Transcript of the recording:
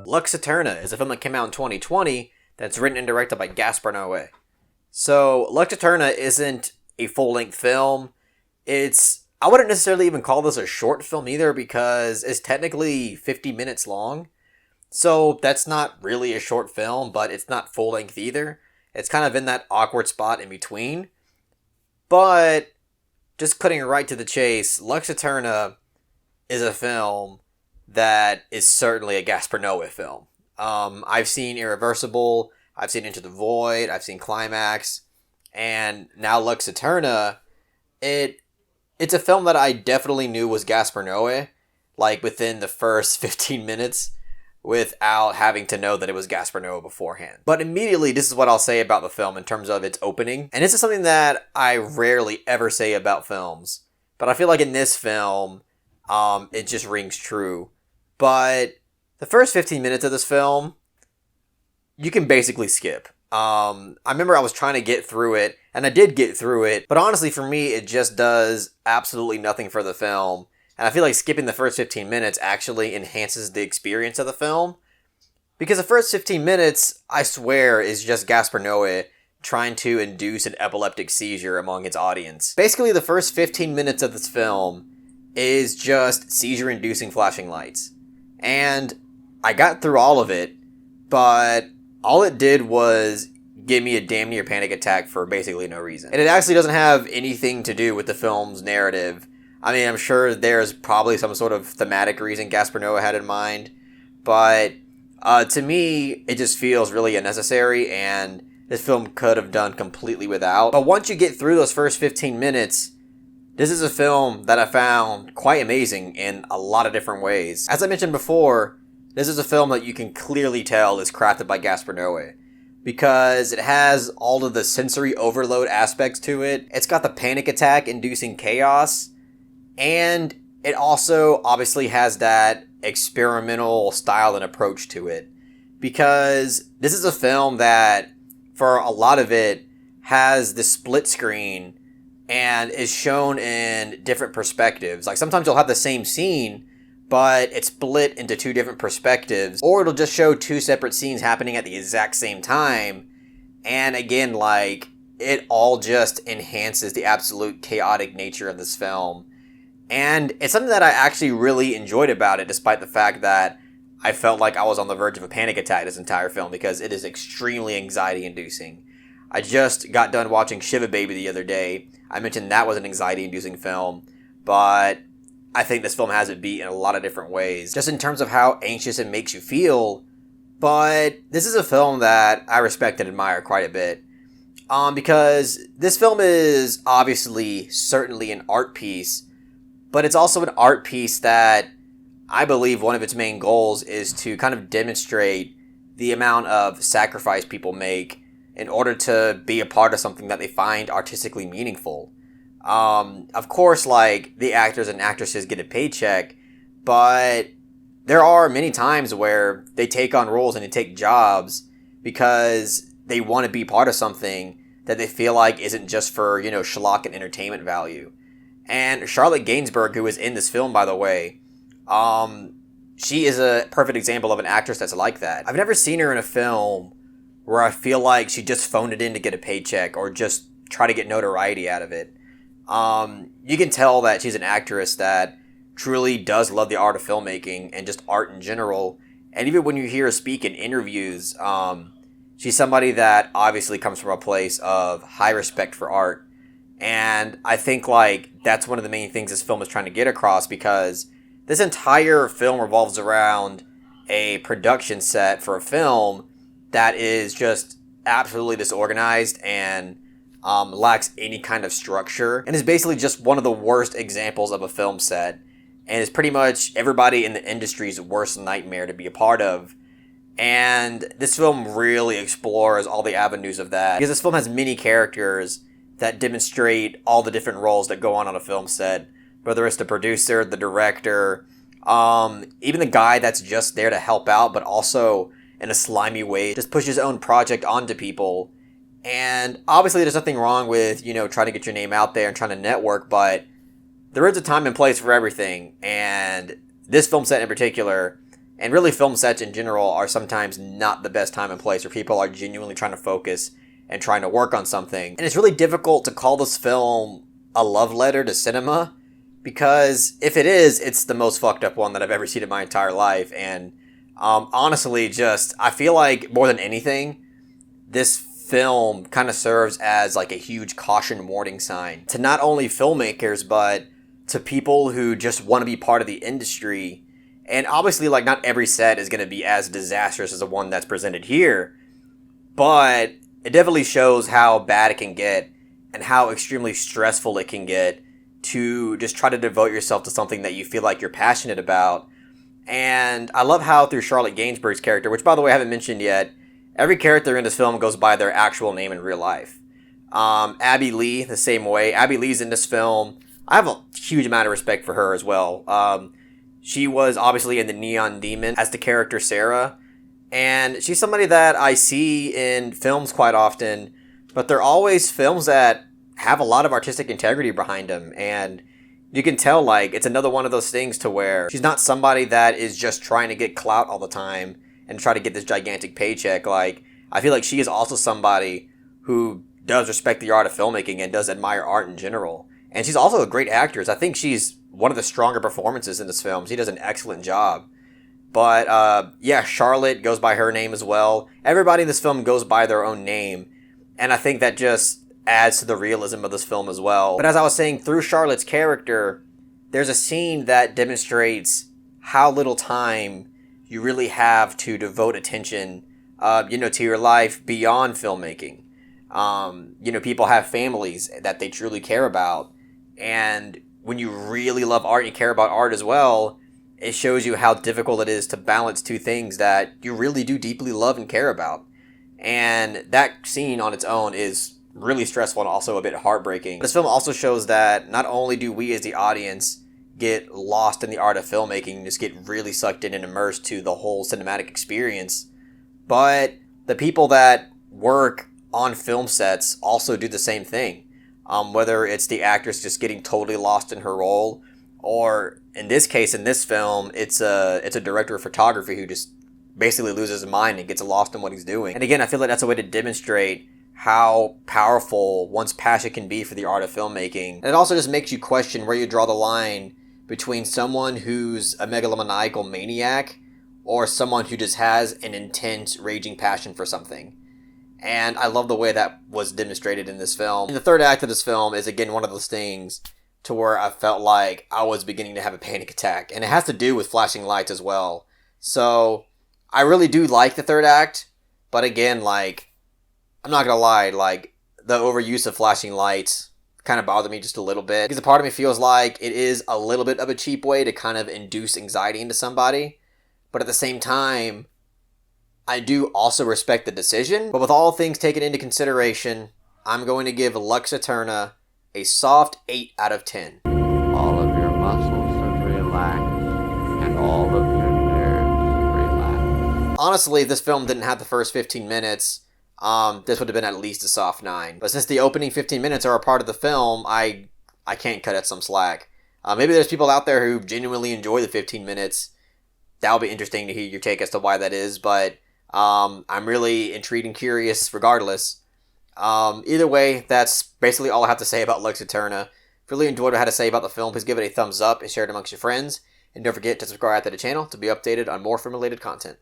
Lux Aeterna is a film that came out in 2020 that's written and directed by Gaspar Noe. So, Lux Aeterna isn't a full-length film. I wouldn't necessarily even call this a short film either because it's technically 50 minutes long. So, that's not really a short film, but it's not full-length either. It's kind of in that awkward spot in between. But, just cutting right to the chase, Lux Aeterna is a film that is certainly a Gaspar Noe film. I've seen Irreversible, I've seen Into the Void, I've seen Climax, and now Lux Aeterna. It's a film that I definitely knew was Gaspar Noe, like within the first 15 minutes, without having to know that it was Gaspar Noe beforehand. But immediately, this is what I'll say about the film in terms of its opening. And this is something that I rarely ever say about films. But I feel like in this film, it just rings true. But the first 15 minutes of this film, you can basically skip. I remember I was trying to get through it, and I did get through it. But honestly, for me, it just does absolutely nothing for the film. And I feel like skipping the first 15 minutes actually enhances the experience of the film. Because the first 15 minutes, I swear, is just Gaspar Noe trying to induce an epileptic seizure among its audience. Basically, the first 15 minutes of this film is just seizure-inducing flashing lights. And I got through all of it, but all it did was give me a damn near panic attack for basically no reason. And it actually doesn't have anything to do with the film's narrative. I mean, I'm sure there's probably some sort of thematic reason Gaspar Noe had in mind, but to me, it just feels really unnecessary, and this film could have done completely without. But once you get through those first 15 minutes, this is a film that I found quite amazing in a lot of different ways. As I mentioned before, this is a film that you can clearly tell is crafted by Gaspar Noe, because it has all of the sensory overload aspects to it. It's got the panic attack inducing chaos, and it also obviously has that experimental style and approach to it. Because this is a film that, for a lot of it, has the split screen and is shown in different perspectives. Like, sometimes you'll have the same scene, but it's split into two different perspectives. Or it'll just show two separate scenes happening at the exact same time. And again, like, it all just enhances the absolute chaotic nature of this film. And it's something that I actually really enjoyed about it, despite the fact that I felt like I was on the verge of a panic attack this entire film, because it is extremely anxiety-inducing. I just got done watching Shiva Baby the other day. I mentioned that was an anxiety-inducing film, but I think this film has it beat in a lot of different ways, just in terms of how anxious it makes you feel. But this is a film that I respect and admire quite a bit, because this film is obviously certainly an art piece, but it's also an art piece that I believe one of its main goals is to kind of demonstrate the amount of sacrifice people make in order to be a part of something that they find artistically meaningful. Of course, like, the actors and actresses get a paycheck, but there are many times where they take on roles and they take jobs because they want to be part of something that they feel like isn't just for, schlock and entertainment value. And Charlotte Gainsbourg, who is in this film, by the way, she is a perfect example of an actress that's like that. I've never seen her in a film where I feel like she just phoned it in to get a paycheck or just try to get notoriety out of it. You can tell that she's an actress that truly does love the art of filmmaking and just art in general. And even when you hear her speak in interviews, she's somebody that obviously comes from a place of high respect for art. And I think, like, that's one of the main things this film is trying to get across, because this entire film revolves around a production set for a film that is just absolutely disorganized and lacks any kind of structure, and is basically just one of the worst examples of a film set, and is pretty much everybody in the industry's worst nightmare to be a part of. And this film really explores all the avenues of that, because this film has many characters that demonstrate all the different roles that go on a film set, whether it's the producer, the director, even the guy that's just there to help out, but also in a slimy way just push his own project onto people. And obviously there's nothing wrong with, trying to get your name out there and trying to network, but there is a time and place for everything. And this film set in particular And really, film sets in general are sometimes not the best time and place where people are genuinely trying to focus and trying to work on something. And it's really difficult to call this film a love letter to cinema, because if it is, it's the most fucked up one that I've ever seen in my entire life. And honestly, I feel like more than anything, this film kind of serves as like a huge caution warning sign to not only filmmakers, but to people who just want to be part of the industry. And obviously, like, not every set is going to be as disastrous as the one that's presented here, but it definitely shows how bad it can get and how extremely stressful it can get to just try to devote yourself to something that you feel like you're passionate about. And I love how through Charlotte Gainsbourg's character, which by the way I haven't mentioned yet, every character in this film goes by their actual name in real life. Abby Lee, the same way. Abby Lee's in this film. I have a huge amount of respect for her as well. She was obviously in The Neon Demon as the character Sarah, and she's somebody that I see in films quite often, but they're always films that have a lot of artistic integrity behind them, and you can tell, like, it's another one of those things to where she's not somebody that is just trying to get clout all the time and try to get this gigantic paycheck. Like, I feel like she is also somebody who does respect the art of filmmaking and does admire art in general. And she's also a great actress. I think she's one of the stronger performances in this film. She does an excellent job. But, yeah, Charlotte goes by her name as well. Everybody in this film goes by their own name. And I think that just adds to the realism of this film as well. But as I was saying, through Charlotte's character, there's a scene that demonstrates how little time you really have to devote attention, to your life beyond filmmaking. People have families that they truly care about. And when you really love art and you care about art as well, it shows you how difficult it is to balance two things that you really do deeply love and care about. And that scene on its own is really stressful and also a bit heartbreaking. This film also shows that not only do we as the audience get lost in the art of filmmaking, just get really sucked in and immersed to the whole cinematic experience, but the people that work on film sets also do the same thing. Whether it's the actress just getting totally lost in her role, or in this case, in this film, it's a director of photography who just basically loses his mind and gets lost in what he's doing. And again, I feel like that's a way to demonstrate how powerful one's passion can be for the art of filmmaking. And it also just makes you question where you draw the line between someone who's a megalomaniacal maniac or someone who just has an intense, raging passion for something. And I love the way that was demonstrated in this film. And the third act of this film is, again, one of those things to where I felt like I was beginning to have a panic attack. And it has to do with flashing lights as well. So I really do like the third act. But again, like, I'm not gonna lie, like, the overuse of flashing lights kind of bothered me just a little bit. Because a part of me feels like it is a little bit of a cheap way to kind of induce anxiety into somebody. But at the same time, I do also respect the decision. But with all things taken into consideration, I'm going to give Lux Aeterna a soft 8 out of 10. All of your muscles are relaxed, and all of your nerves relaxed. Honestly, if this film didn't have the first 15 minutes, this would have been at least a soft 9. But since the opening 15 minutes are a part of the film, I can't cut it some slack. Maybe there's people out there who genuinely enjoy the 15 minutes. That'll be interesting to hear your take as to why that is, but I'm really intrigued and curious regardless. Either way, that's basically all I have to say about Lux Aeterna. If you really enjoyed what I had to say about the film, please give it a thumbs up and share it amongst your friends. And don't forget to subscribe to the channel to be updated on more film-related content.